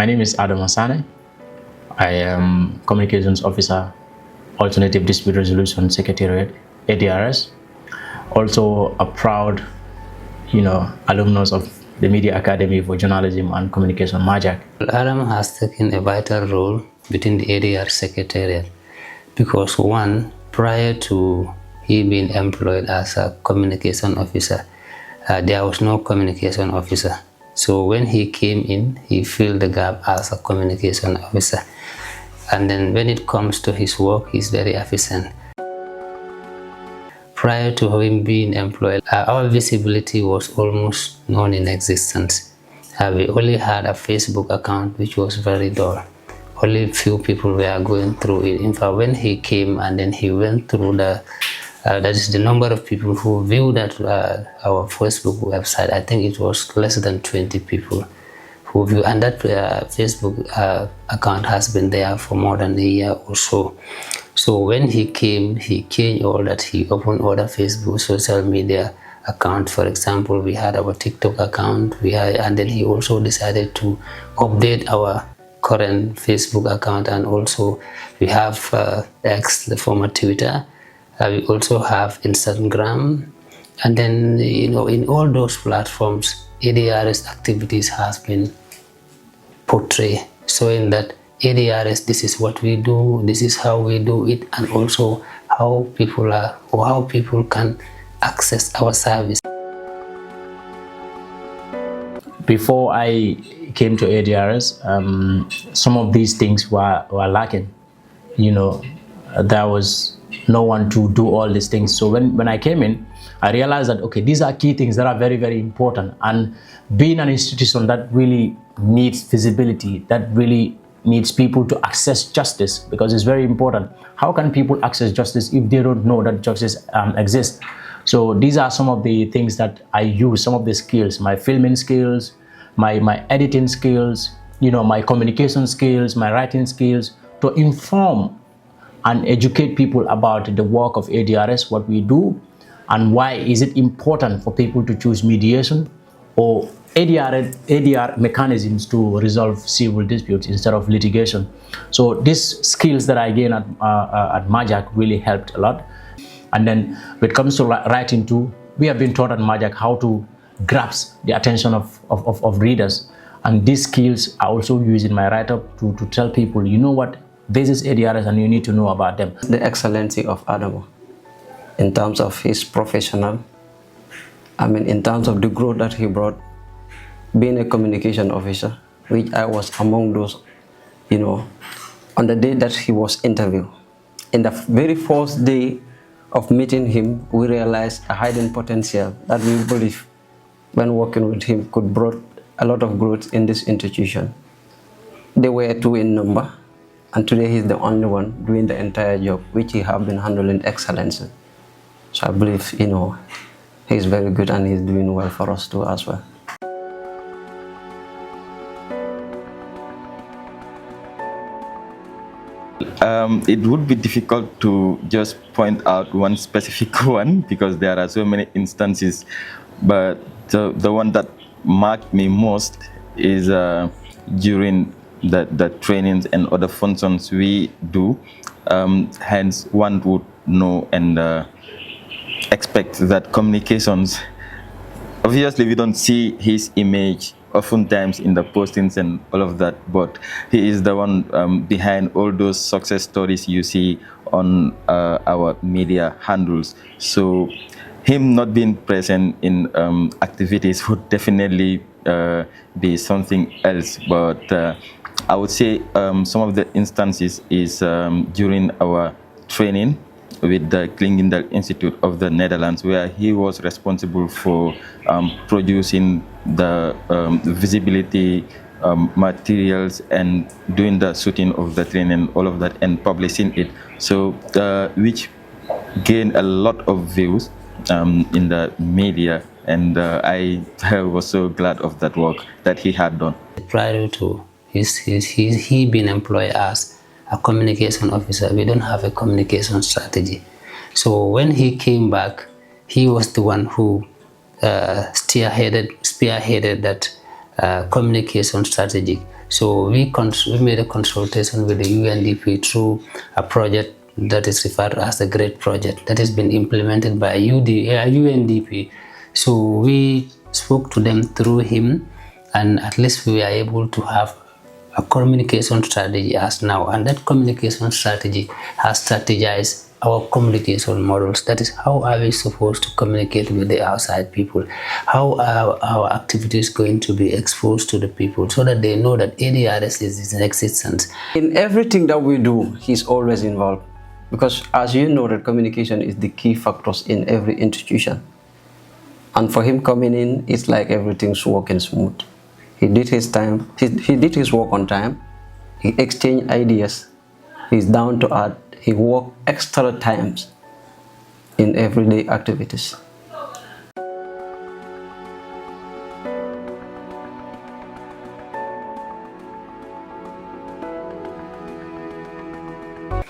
My name is Adama Sanneh. I am Communications Officer, Alternative Dispute Resolution Secretariat, ADRS. Also a proud, alumnus of the Media Academy for Journalism and Communication, MAJaC. Adama has taken a vital role within the ADRS Secretariat because one, prior to he being employed as a communication officer, there was no communication officer. So when he came in, he filled the gap as a communication officer. And then when it comes to his work, he's very efficient. Prior to him being employed, our visibility was almost non-existent. We only had a Facebook account, which was very dull. Only few people were going through it. In fact, when he came and then he went through that is the number of people who viewed our Facebook website. I think it was less than 20 people who viewed, and that Facebook account has been there for more than a year or so. So when he came, he changed all that. He opened other Facebook social media accounts. For example, we had our TikTok account, and then he also decided to update our current Facebook account, and also we have X, the former Twitter. We also have Instagram, and then in all those platforms, ADRS activities has been portrayed, showing that ADRS, this is what we do, this is how we do it, and also how people can access our service. Before I came to ADRS, some of these things were lacking. There was no one to do all these things. So when I came in, I realized that, okay, these are key things that are very, very important. And being an institution that really needs visibility, that really needs people to access justice, because it's very important. How can people access justice if they don't know that justice exists? So these are some of the things that I use, some of the skills, my filming skills, my editing skills, my communication skills, my writing skills, to inform and educate people about the work of ADRS, what we do, and why is it important for people to choose mediation or ADR mechanisms to resolve civil disputes instead of litigation. So these skills that I gained at MAJaC really helped a lot. And then when it comes to writing too, we have been taught at MAJaC how to grasp the attention of readers. And these skills are also used in my write-up to tell people, you know what, this is ADRS and you need to know about them. The excellency of Adama in terms of his professional, in terms of the growth that he brought, being a communication officer, which I was among those, on the day that he was interviewed. In the very first day of meeting him, we realized a hidden potential that we believe when working with him could bring a lot of growth in this institution. They were two in number, and today he's the only one doing the entire job, which he have been handling excellence. So I believe, he's very good and he's doing well for us too as well. It would be difficult to just point out one specific one because there are so many instances, but the one that marked me most is during the trainings and other functions we do. Hence, one would know and expect that communications, obviously we don't see his image oftentimes in the postings and all of that, but he is the one behind all those success stories you see on our media handles. So him not being present in activities would definitely be something else, but I would say some of the instances is during our training with the Klingendal Institute of the Netherlands, where he was responsible for producing the visibility materials and doing the shooting of the training, all of that, and publishing it. So which gained a lot of views in the media, and I was so glad of that work that he had done. Prior to he being employed as a communication officer, we don't have a communication strategy. So when he came back, he was the one who spearheaded that communication strategy. So we made a consultation with the UNDP through a project that is referred to as the GREAT project that has been implemented by UNDP. So we spoke to them through him, and at least we are able to have a communication strategy as now, and that communication strategy has strategized our communication models. That is, how are we supposed to communicate with the outside people? How are our activities going to be exposed to the people so that they know that ADRS is in existence? In everything that we do, he's always involved, because as you know that communication is the key factors in every institution. And for him coming in, it's like everything's working smooth. He did his time, he did his work on time, he exchanged ideas, he's down to earth, he worked extra times in everyday activities.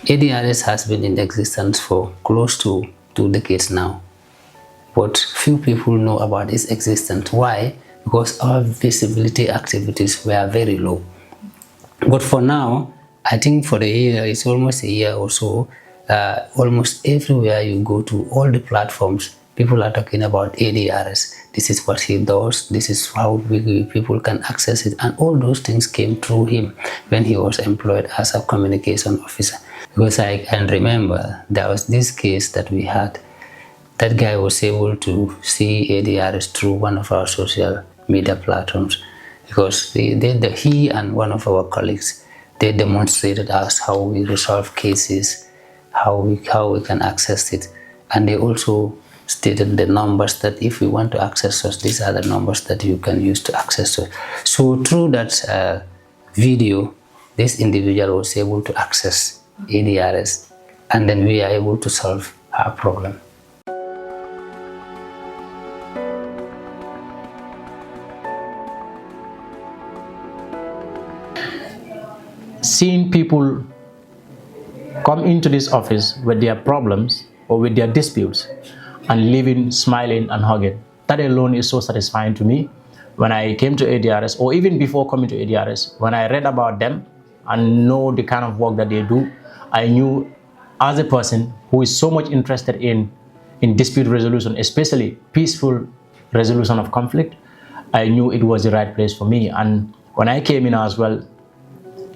ADRS has been in existence for close to 2 decades now, but few people know about its existence. Why? Because our visibility activities were very low. But for now, I think for the year, it's almost a year or so, almost everywhere you go to, all the platforms, people are talking about ADRS. This is what he does, this is how people can access it, and all those things came through him when he was employed as a communication officer. Because I can remember there was this case that we had. That guy was able to see ADRS through one of our social media platforms, because he and one of our colleagues, they demonstrated us how we resolve cases, how we can access it, and they also stated the numbers that if we want to access us, these are the numbers that you can use to access us. So through that video, this individual was able to access ADRS, and then we are able to solve our problem. Seeing people come into this office with their problems or with their disputes and leaving smiling and hugging, that alone is so satisfying to me. When I came to ADRS, or even before coming to ADRS, when I read about them and know the kind of work that they do, I knew as a person who is so much interested in dispute resolution, especially peaceful resolution of conflict, I knew it was the right place for me. And when I came in as well,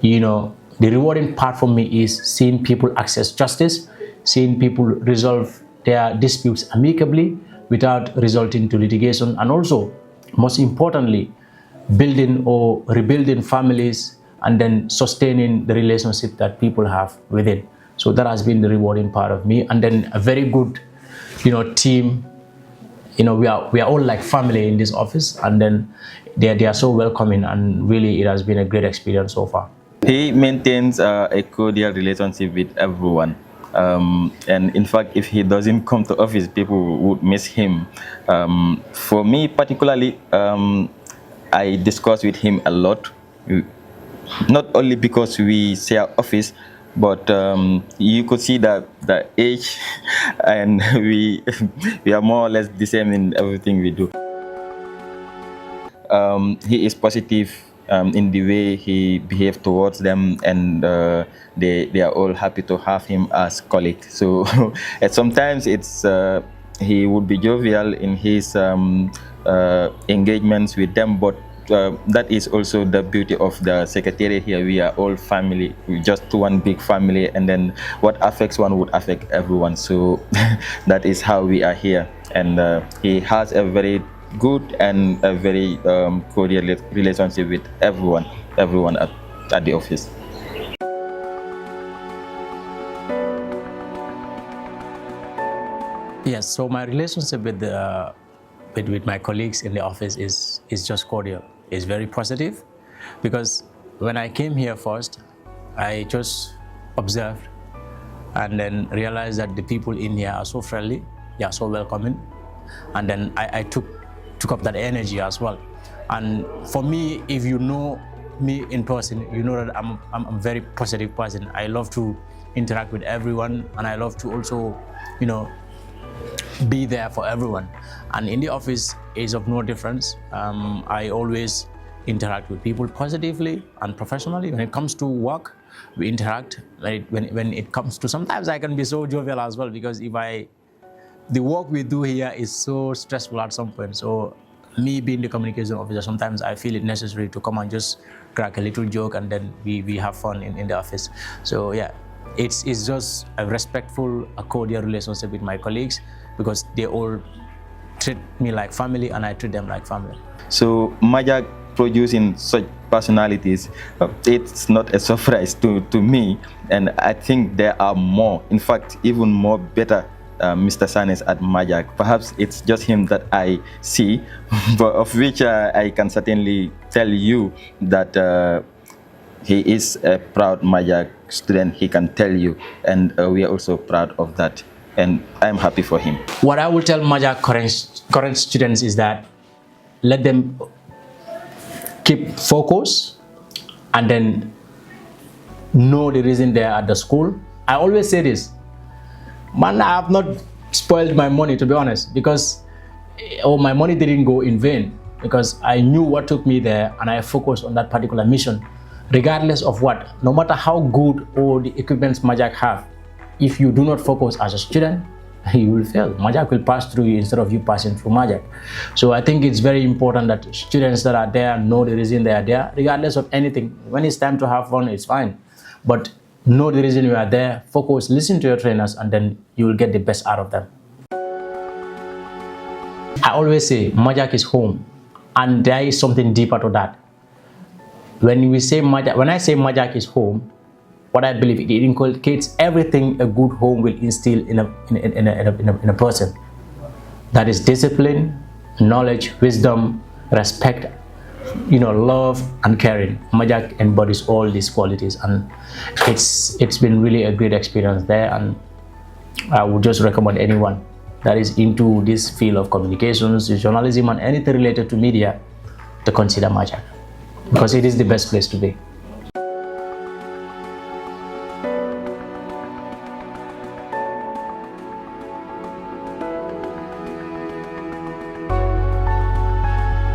you know, the rewarding part for me is seeing people access justice, seeing people resolve their disputes amicably without resulting to litigation, and also, most importantly, building or rebuilding families and then sustaining the relationship that people have within. So that has been the rewarding part of me. And then a very good, team. We are all like family in this office, and then they are so welcoming, and really it has been a great experience so far. He maintains a cordial relationship with everyone. And in fact, if he doesn't come to office, people would miss him. For me particularly, I discuss with him a lot, not only because we share office, but you could see that the age and we are more or less the same in everything we do. He is positive in the way he behaves towards them, and they are all happy to have him as colleague. So sometimes it's he would be jovial in his engagements with them, but that is also the beauty of the secretariat here. We are all family, just one big family, and then what affects one would affect everyone. So that is how we are here, and he has a very good and a very cordial relationship with everyone at the office. Yes, so my relationship with my colleagues in the office is just cordial. It's very positive, because when I came here first, I just observed and then realized that the people in here are so friendly, they are so welcoming, and then I took up that energy as well. And for me, if you know me in person, you know that I'm a very positive person. I love to interact with everyone, and I love to also, be there for everyone. And in the office is of no difference. I always, interact with people positively and professionally. When it comes to work, we interact. Like when it comes to, sometimes I can be so jovial as well, because the work we do here is so stressful at some point. So me being the communication officer, sometimes I feel it necessary to come and just crack a little joke, and then we have fun in the office. So yeah, it's just a respectful, a cordial relationship with my colleagues, because they all treat me like family and I treat them like family. So MAJaC producing such personalities, it's not a surprise to me, and I think there are more, in fact even more better Mr. Sanneh at MAJaC. Perhaps it's just him that I see, but of which I can certainly tell you that he is a proud MAJaC student. He can tell you, and we are also proud of that, and I'm happy for him. What I will tell MAJaC current students is that let them keep focus and then know the reason they are at the school. I always say this, man, I have not spoiled my money, to be honest, because my money didn't go in vain, because I knew what took me there and I focused on that particular mission, regardless of what, no matter how good all the equipments MAJaC have. If you do not focus as a student, you will fail. MAJaC will pass through you instead of you passing through MAJaC. So I think it's very important that students that are there know the reason they are there, regardless of anything. When it's time to have fun, it's fine, but know the reason you are there, focus, listen to your trainers, and then you will get the best out of them. I always say MAJaC is home, and there is something deeper to that. When I say MAJaC is home, what I believe, it inculcates everything a good home will instill in a person. That is discipline, knowledge, wisdom, respect, love and caring. MAJaC embodies all these qualities, and it's been really a great experience there, and I would just recommend anyone that is into this field of communications, journalism, and anything related to media to consider MAJaC, because it is the best place to be.